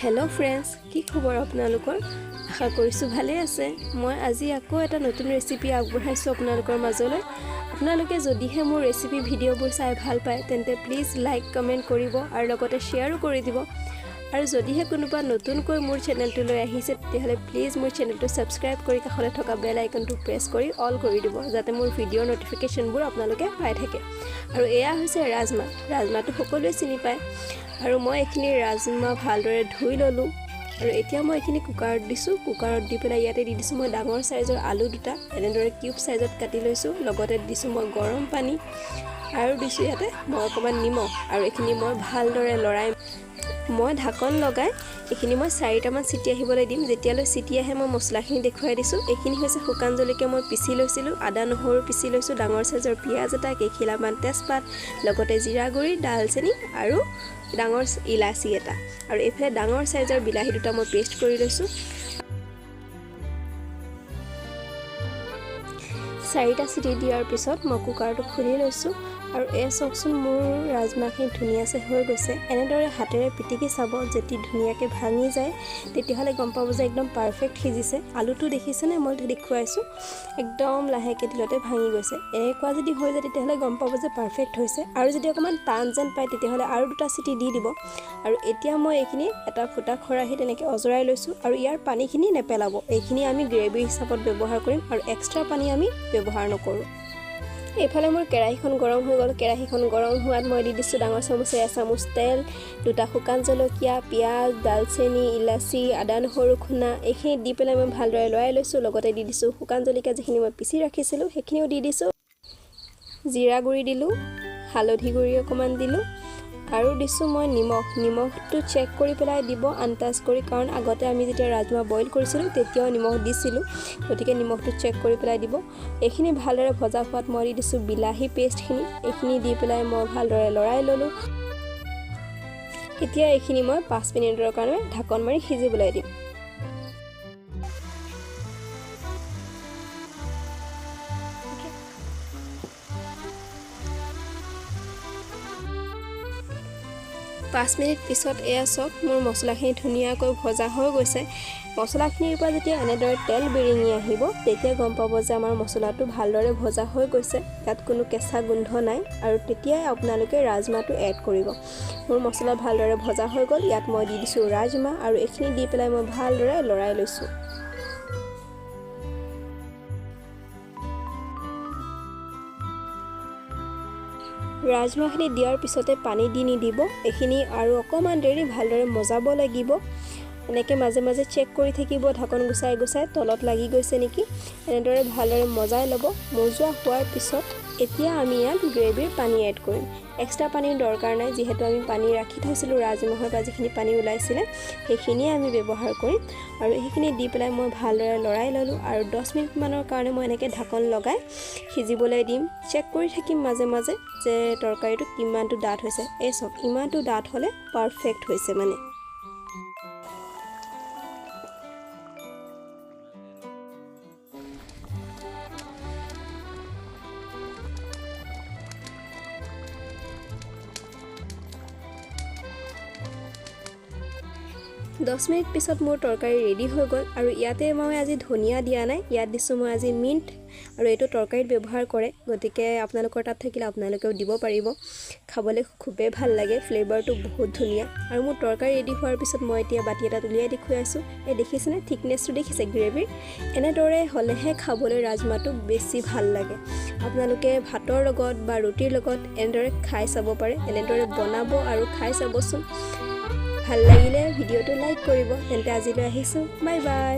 hello friends কি খবৰ আপোনালোকৰ আশা কৰিছো ভালে আছে মই আজি আকৌ এটা নতুন ৰেচিপি আগবঢ়াইছো আপোনালোকৰ মাজলৈ আপোনালোকে যদিহে মোৰ ৰেচিপি ভিডিঅ'বোৰ চাই ভাল পায় তেন্তে প্লিজ লাইক কমেন্ট কৰিব আৰু লগতে শেয়াৰো কৰি দিব আৰু যদিহে কোনোবা নতুনকৈ মোৰ চেনেলটোলৈ আহিছে তেতিয়াহলে প্লিজ মোৰ চেনেলটো সাবস্ক্ৰাইব কৰি কাষতে থকা বেল আইকনটো প্ৰেছ কৰি অল কৰি দিব যাতে মোৰ ভিডিঅ'ৰ নটিফিকেশনবোৰ আপোনালোকে পাই থাকে আৰু এয়া হৈছে ৰাজমাটো সকলোৱে চিনি পায় আৰু মই এখিনি ৰাজমা ভালদৰে ধুই ললো আৰু এতিয়া মই এখিনি কুকাৰত দিছো কুকাৰত দি পেলাই ইয়াতে দি দিছো মই ডাঙৰ সাইজৰ আলু দুটা এনেদৰে কিউব সাইজত কাটি লৈছো লগতে দিছো মই গৰম পানী আৰু দিছো ইয়াতে মই অকমান নিমখ আৰু এখিনি মই ভালদৰে লৰাই মই ঢাকন লগাই এখিনি মই 4টা মান সিটি আহিবলৈ দিম যেতিয়ালৈ সিটি আহে মই মছলাখিনি দেখুৱাই দিছো এখিনি হৈছে শুকান জলকীয়া মই পিছি লৈছিলো আদা নহৰু পিছি লৈছো ডাঙৰ সাইজৰ পিয়াজ এটা কেখিলামান তেজপাত লগতে জিৰা গুৰি দালচেনি আৰু ডাঙৰ ইলাচি এটা আৰু এফালে ডাঙৰ সাইজৰ বিলাহী দুটা মই পেষ্ট কৰি লৈছো 4টা সিটি দিয়াৰ পিছত মই কুকাৰটো খুলি লৈছো আৰু এই চকচোন মোৰ ৰাজমাখিনি ধুনিয়াছে হৈ গৈছে এনেদৰে হাতেৰে পিটিকি চাব যেতি ধুনিয়াকে ভাঙি যায় তেতিয়াহলে গম পাব যে একদম পাৰফেক্ট সিজিছে আলুটো দেখিছেনে মই দেখুৱাইছো একদম লাহেকে দিলতে ভাঙি গৈছে এনেকুৱা যদি হৈ যায় তেতিয়াহলে গম পাব যে পাৰফেক্ট হৈছে আৰু যদি অকমান টান যেন পায় তেতিয়াহলে আৰু দুটা সিটি দি দিব আৰু এতিয়া মই এইখিনি এটা ফুটা খৰাহিত এনেকে অজৰাই লৈছো আৰু ইয়াৰ পানীখিনি নেপেলাব এইখিনি আমি গ্ৰেভি হিচাপত ব্যৱহাৰ কৰিম আৰু এক্সট্ৰা পানী আমি ব্যৱহাৰ নকৰো এফালে মোৰ কেৰাহীখন গৰম হৈ গল কেৰাহীখন গৰম হোৱাত মই দি দিছো ডাঙৰ চামুচে এচামুচ তেল দুটা শুকান জলকীয়া পিয়াজ দালচেনি ইলাচি আদা নহৰু খুনা এইখিনি দি পেলাই মই ভালদৰে লৰাই লৈছো লগতে দি দিছো শুকান জলকীয়া যিখিনি মই পিছি ৰাখিছিলো সেইখিনিও দি দিছো জিৰা গুৰি দিলো হালধি গুৰি অকমান দিলো আৰু দিছো মই নিমখটো চেক কৰি পেলাই দিব আন্তাজ কৰি কাৰণ আগতে আমি যেতিয়া ৰাজমা বইল কৰিছিলো তেতিয়াও নিমখ দিছিলো গতিকে নিমখটো চেক কৰি পেলাই দিব এইখিনি ভালদৰে ভজা হোৱাত মই দি দিছো বিলাহী পেষ্টখিনি এইখিনি দি পেলাই মই ভালদৰে লৰাই ললো এতিয়া এইখিনি মই 5 মিনিটৰ কাৰণে ঢাকন মাৰি সিজিবলৈ দিম 5 মিনিট পিছত এয়া সব মোৰ মছলাখিনি ধুনিয়াকৈ ভজা হৈ গৈছে মছলাখিনিৰ পৰা যেতিয়া এনেদৰে তেল বিৰিঙি আহিব তেতিয়া গম পাব যে আমাৰ মছলাটো ভালদৰে ভজা হৈ গৈছে ইয়াত কোনো কেঁচা গোন্ধ নাই আৰু তেতিয়াই আপোনালোকে ৰাজমাটো এড কৰিব মোৰ মছলা ভালদৰে ভজা হৈ গল ইয়াত মই দি দিছো ৰাজমা আৰু এইখিনি দি পেলাই মই ভালদৰে লৰাই লৈছো ৰাজমাখিনি দিয়াৰ পিছতে পানী দি নিদিব এখিনি আৰু অকমান দেৰি ভালদৰে মজাব লাগিব এনেকে মাজে মাজে চেক কৰি থাকিব ঢাকন গুছাই তলত লাগি গৈছে নেকি এনেদৰে ভালদৰে মজাই লব মজোৱা হোৱাৰ পিছত এতিয়া আমি ইয়াত গ্ৰেভিৰ পানী এড কৰিম এক্সট্ৰা পানীৰ দৰকাৰ নাই যেহেতু আমি পানী ৰাখি থৈছিলো ৰাজমাহৰ পৰা যিখিনি পানী ওলাইছিলে সেইখিনি আমি ব্যৱহাৰ কৰিম আৰু এইখিনি দি পেলাই মই ভালদৰে লৰাই ললো আৰু 10 মিনিট মানৰ কাৰণে মই এনেকে ঢাকন লগাই সিজিবলৈ দিম চেক কৰি থাকিম মাজে মাজে যে তৰকাৰীটো কিমানটো ডাঠ হৈছে এই সব ইমানটো ডাঠ হলে পাৰফেক্ট হৈছে মানে 10 মিনিট পিছত মোৰ তৰকাৰী ৰেডি হৈ গল আৰু ইয়াতে মই আজি ধনিয়া দিয়া নাই ইয়াত দিছো মই আজি মিন্ট আৰু এটো তৰকাৰীত ব্যৱহাৰ কৰে গতিকে আপোনালোকৰ তাত থাকিলে আপোনালোকেও দিব পাৰিব খাবলৈ খুবেই ভাল লাগে ফ্লেভাৰটো বহুত ধুনিয়া আৰু মোৰ তৰকাৰী ৰেডি হোৱাৰ পিছত মই এতিয়া বাটি এটা উলিয়াই দেখুৱাইছো এই দেখিছেনে থিকনেছটো দেখিছে গ্ৰেভিৰ এনেদৰে হলেহে খাবলৈ ৰাজমাটো বেছি ভাল লাগে আপোনালোকে ভাতৰ লগত বা ৰুটিৰ লগত এনেদৰে খাই চাব পাৰে এনেদৰে বনাব আৰু খাই চাবচোন ভাল লাগিলে ভিডিঅটো লাইক কৰিব তেন্তে আজিলৈ আহিছো বাই বাই